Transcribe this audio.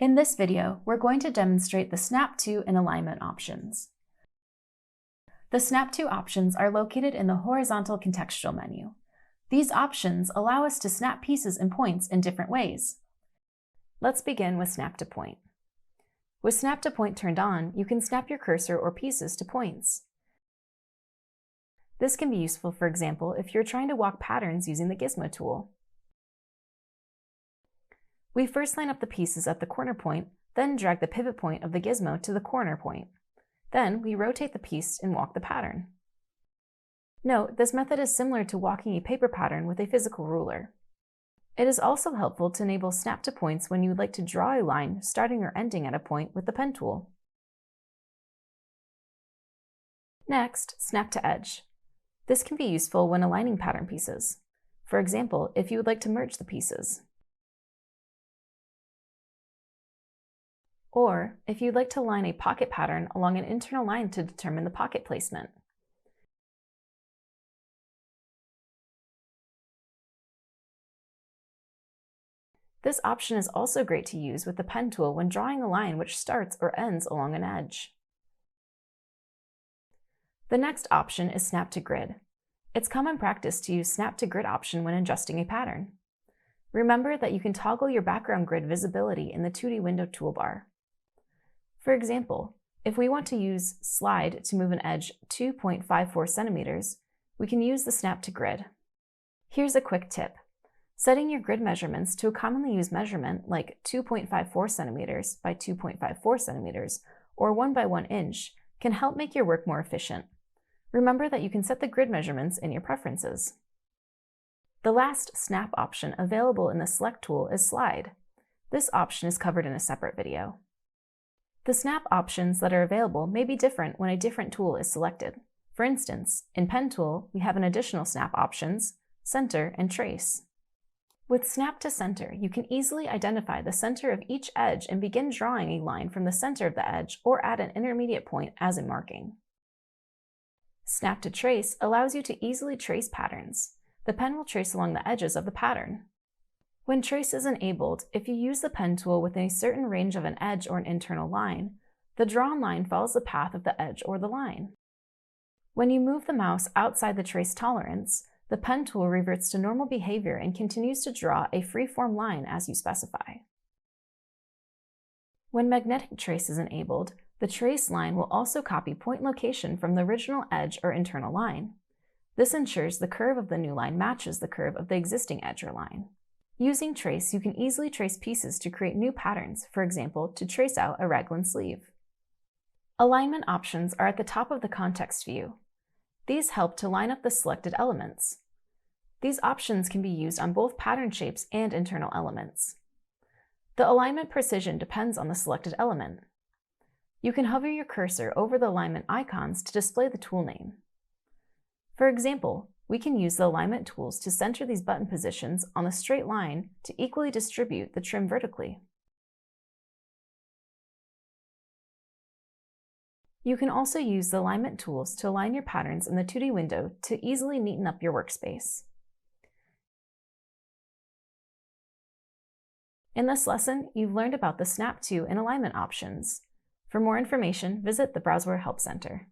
In this video, we're going to demonstrate the Snap to and alignment options. The Snap to options are located in the horizontal contextual menu. These options allow us to snap pieces and points in different ways. Let's begin with Snap to Point. With Snap to Point turned on, you can snap your cursor or pieces to points. This can be useful, for example, if you're trying to walk patterns using the Gizmo tool. We first line up the pieces at the corner point, then drag the pivot point of the gizmo to the corner point. Then we rotate the piece and walk the pattern. Note, this method is similar to walking a paper pattern with a physical ruler. It is also helpful to enable snap to points when you would like to draw a line starting or ending at a point with the pen tool. Next, snap to edge. This can be useful when aligning pattern pieces. For example, if you would like to merge the pieces. Or if you'd like to line a pocket pattern along an internal line to determine the pocket placement. This option is also great to use with the pen tool when drawing a line which starts or ends along an edge. The next option is Snap to Grid. It's common practice to use Snap to Grid option when adjusting a pattern. Remember that you can toggle your background grid visibility in the 2D window toolbar. For example, if we want to use Slide to move an edge 2.54 centimeters, we can use the Snap to Grid. Here's a quick tip. Setting your grid measurements to a commonly used measurement like 2.54 centimeters by 2.54 centimeters or 1 by 1 inch can help make your work more efficient. Remember that you can set the grid measurements in your preferences. The last Snap option available in the Select tool is Slide. This option is covered in a separate video. The snap options that are available may be different when a different tool is selected. For instance, in Pen Tool, we have an additional snap options, Center and Trace. With Snap to Center, you can easily identify the center of each edge and begin drawing a line from the center of the edge or at an intermediate point as a marking. Snap to Trace allows you to easily trace patterns. The pen will trace along the edges of the pattern. When Trace is enabled, if you use the pen tool within a certain range of an edge or an internal line, the drawn line follows the path of the edge or the line. When you move the mouse outside the trace tolerance, the pen tool reverts to normal behavior and continues to draw a free-form line as you specify. When magnetic trace is enabled, the trace line will also copy point location from the original edge or internal line. This ensures the curve of the new line matches the curve of the existing edge or line. Using Trace, you can easily trace pieces to create new patterns, for example, to trace out a raglan sleeve. Alignment options are at the top of the context view. These help to line up the selected elements. These options can be used on both pattern shapes and internal elements. The alignment precision depends on the selected element. You can hover your cursor over the alignment icons to display the tool name. For example, we can use the alignment tools to center these button positions on the straight line to equally distribute the trim vertically. You can also use the alignment tools to align your patterns in the 2D window to easily neaten up your workspace. In this lesson, you've learned about the Snap to and alignment options. For more information, visit the Browseware Help Center.